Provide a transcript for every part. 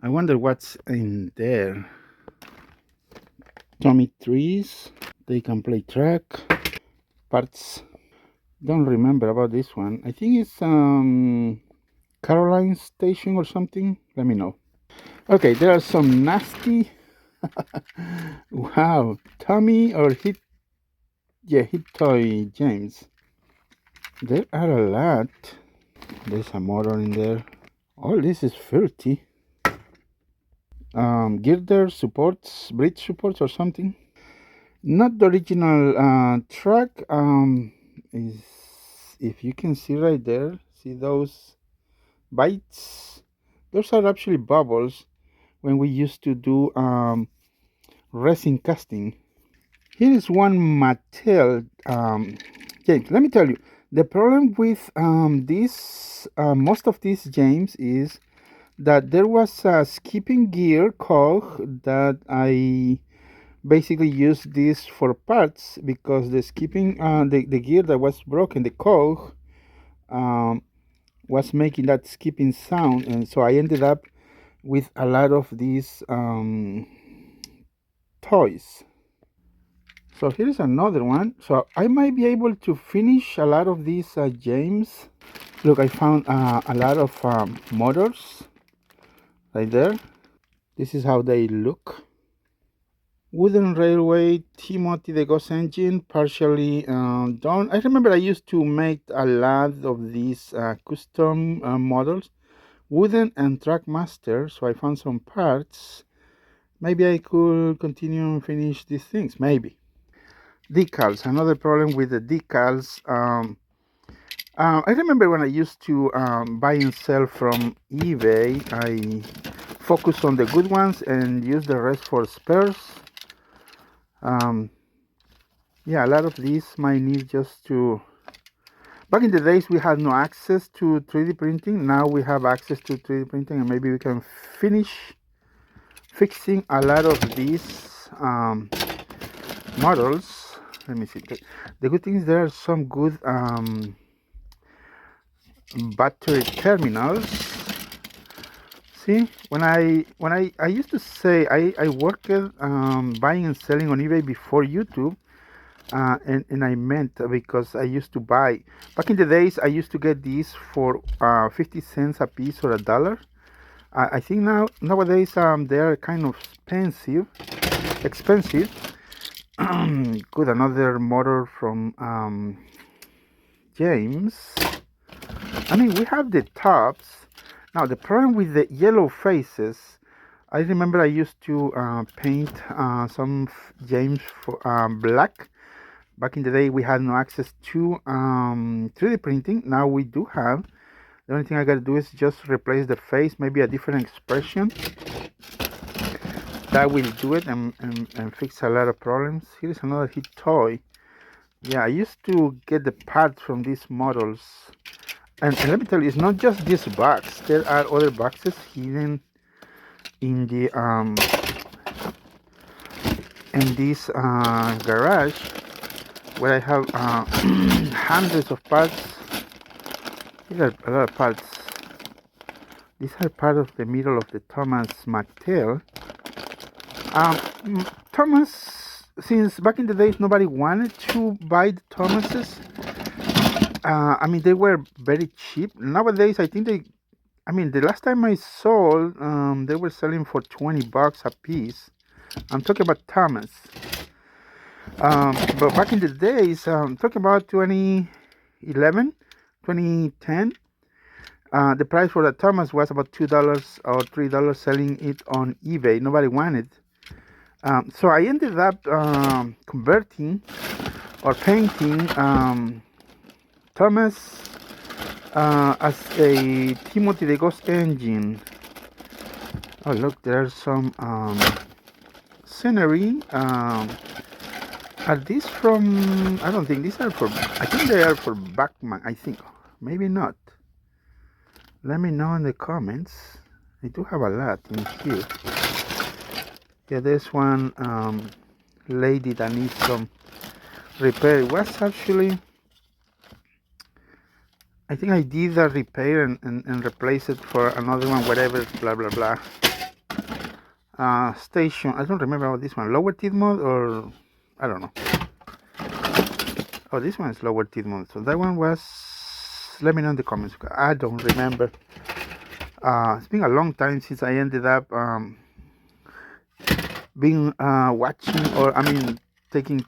I wonder what's in there. Tomy trees. They can play track. Parts. Don't remember about this one. I think it's Caroline Station or something. Let me know. Okay, there are some nasty. Wow, Tommy or Hit Toy James. There are a lot. There's a motor in there. All this is filthy. Girder supports, bridge supports or something. Not the original track. Is if you can see right there, see those bites? Those are actually bubbles when we used to do resin casting. Here is one Mattel. James, let me tell you, the problem with most of these James is that there was a skipping gear cog that I basically used this for parts because the skipping the gear that was broken, the cog, was making that skipping sound, and so I ended up with a lot of these toys. So here's another one. So I might be able to finish a lot of these James. Look, I found a lot of motors right there. This is how they look. Wooden railway, Timothy the Ghost engine, partially done. I remember I used to make a lot of these custom models, wooden and TrackMaster. So I found some parts. Maybe I could continue and finish these things. Maybe. Decals. Another problem with the decals. I remember when I used to buy and sell from eBay, I focus on the good ones and use the rest for spares. Yeah, a lot of these might need just to... Back in the days, we had no access to 3D printing. Now we have access to 3D printing, and maybe we can finish fixing a lot of these models. Let me see. The good thing is there are some good battery terminals. See, when I used to say I worked buying and selling on eBay before YouTube, and I meant because I used to buy back in the days. I used to get these for 50 cents a piece or $1. I think nowadays they are kind of expensive. Good, another motor from James. I mean, we have the tops. Now, the problem with the yellow faces, I remember I used to paint some James for black. Back in the day, we had no access to 3D printing. Now we do have. The only thing I gotta do is just replace the face, maybe a different expression. That will do it and fix a lot of problems. Here's another hit toy. Yeah, I used to get the parts from these models. And let me tell you, it's not just this box. There are other boxes hidden in the in this garage where I have hundreds of parts. These are a lot of parts. These are part of the middle of the Thomas Mattel. Thomas, since back in the days nobody wanted to buy the Thomases. I mean, they were very cheap. Nowadays, I think the last time I sold, they were selling for $20 a piece. I'm talking about Thomas. But back in the days, talking about 2011, 2010, the price for the Thomas was about $2 or $3 selling it on eBay. Nobody wanted. So I ended up converting or painting Thomas as a Timothy the Ghost engine. Oh look, there's some scenery. Are these from? I don't think these are for. I think they are for Batman. I think, maybe not. Let me know in the comments. I do have a lot in here. Yeah, there's one lady that needs some repair. It was actually, I think I did a repair and replace it for another one, whatever, blah blah blah. station. I don't remember about this one. Lower teeth mode, or I don't know. Oh, this one is lower teeth mode. So that one was. Let me know in the comments. I don't remember. It's been a long time since I ended up being watching, or I mean taking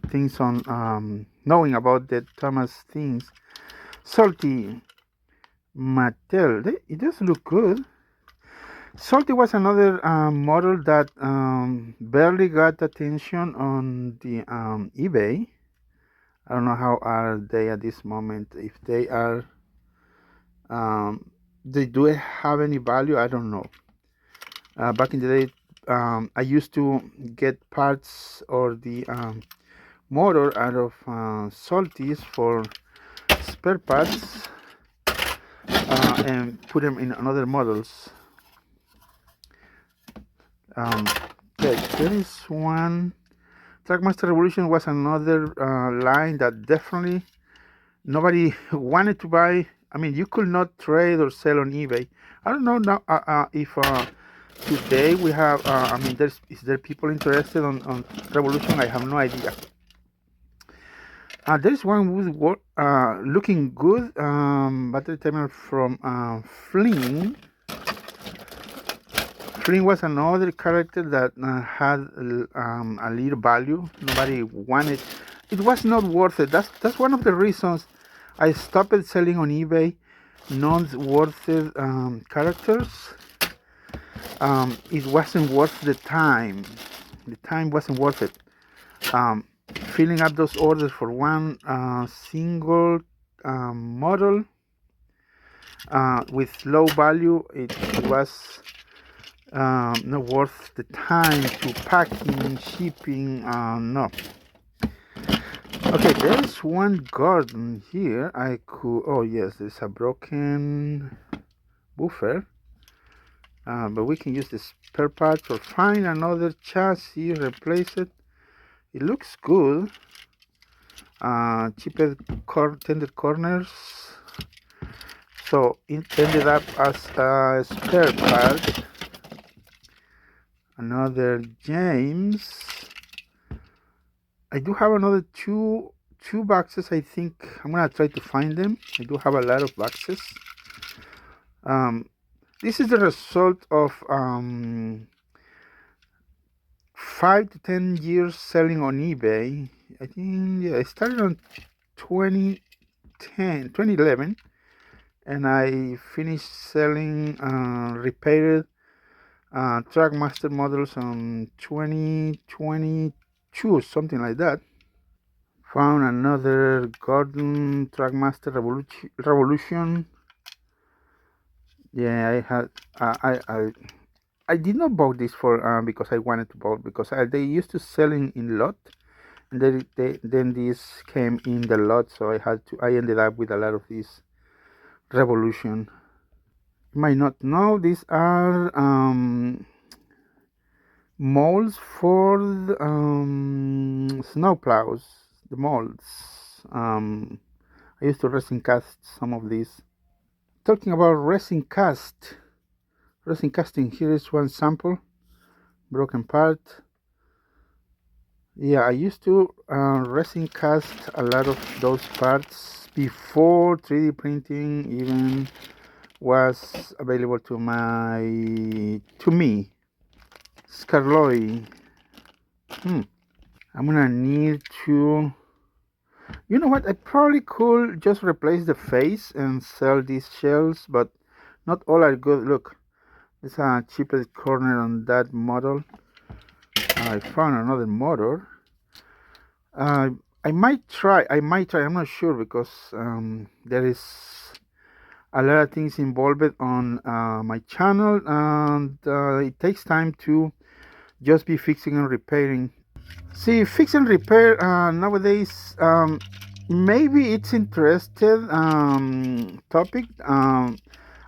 things on, knowing about the Thomas things. Salty Mattel, it does look good. Salty was another model that barely got attention on the eBay. I don't know how are they at this moment. If they are, they do have any value? I don't know. Back in the day, I used to get parts or the motor out of Salties for spare parts and put them in other models. Okay, there is one. TrackMaster Revolution was another line that definitely nobody wanted to buy. I mean, you could not trade or sell on eBay. I don't know now if today we have. I mean, is there people interested on Revolution? I have no idea. There's one with looking good. Battery timer from Fling. Fling was another character that had a little value. Nobody wanted. It was not worth it. That's one of the reasons I stopped selling on eBay not worth it characters. It wasn't worth the time. The time wasn't worth it. Filling up those orders for one single model with low value, it was not worth the time to packing, shipping. No. Okay, there's one garden here. I could. Oh yes, there's a broken buffer, but we can use the spare parts or find another chassis, replace it. It looks good. Chipped tended corners. So it ended up as a spare part. Another James. I do have another two boxes. I think I'm gonna try to find them. I do have a lot of boxes. This is the result of 5 to 10 years selling on eBay. I think, yeah, I started on 2011, and I finished selling repaired TrackMaster models on 2022, something like that. Found another Garden TrackMaster Revolution. Yeah, I had I did not buy this for because I wanted to buy, because they used to selling in lot, and then this came in the lot, so I ended up with a lot of these Revolution. You might not know, these are molds for the, snow plows. The molds. I used to resin cast some of these. Talking about resin casting, here is one sample, broken part. Yeah, I used to resin cast a lot of those parts before 3D printing even was available to me. Scarloy. I'm gonna need to. You know what? I probably could just replace the face and sell these shells, but not all are good. Look, it's a cheapest corner on that model. I found another motor. I might try. I'm not sure, because there is a lot of things involved on my channel, and it takes time to just be fixing and repairing. See, fix and repair nowadays, maybe it's interested topic.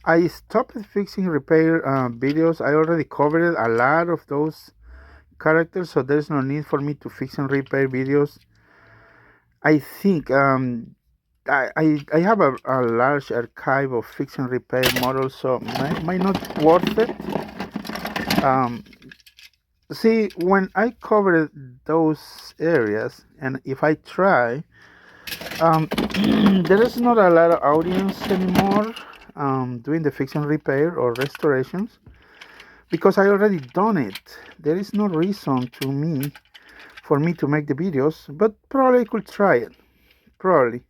I stopped fixing repair videos. I already covered a lot of those characters, so there's no need for me to fix and repair videos. I think I have a large archive of fix and repair models, so might not worth it. See, when I cover those areas, and if I try, there is not a lot of audience anymore doing the fix and repair or restorations because I already done it. There is no reason to me for me to make the videos, but probably I could try it. Probably,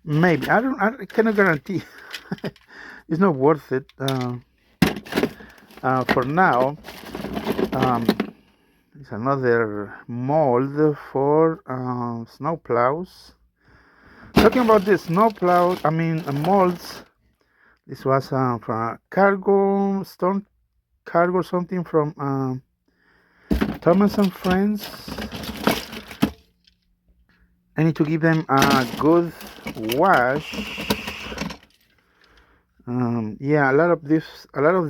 maybe. I cannot guarantee. It's not worth it for now. It's another mold for snow plows. Talking about the snow plows, I mean molds. This was from a cargo, stone cargo, something from Thomas and Friends. I need to give them a good wash. Yeah, a lot of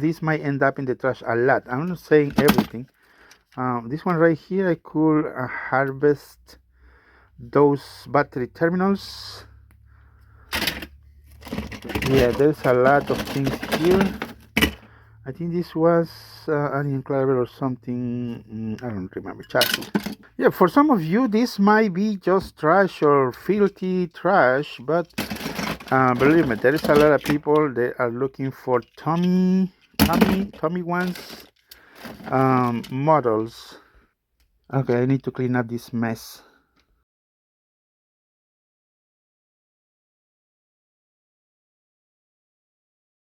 this might end up in the trash. A lot. I'm not saying everything. This one right here, I could harvest those battery terminals. Yeah, there's a lot of things here. I think this was an engraver or something. I don't remember. Chassis. Yeah, for some of you, this might be just trash or filthy trash, but believe me, there is a lot of people that are looking for Tomy ones models. Okay, I need to clean up this mess.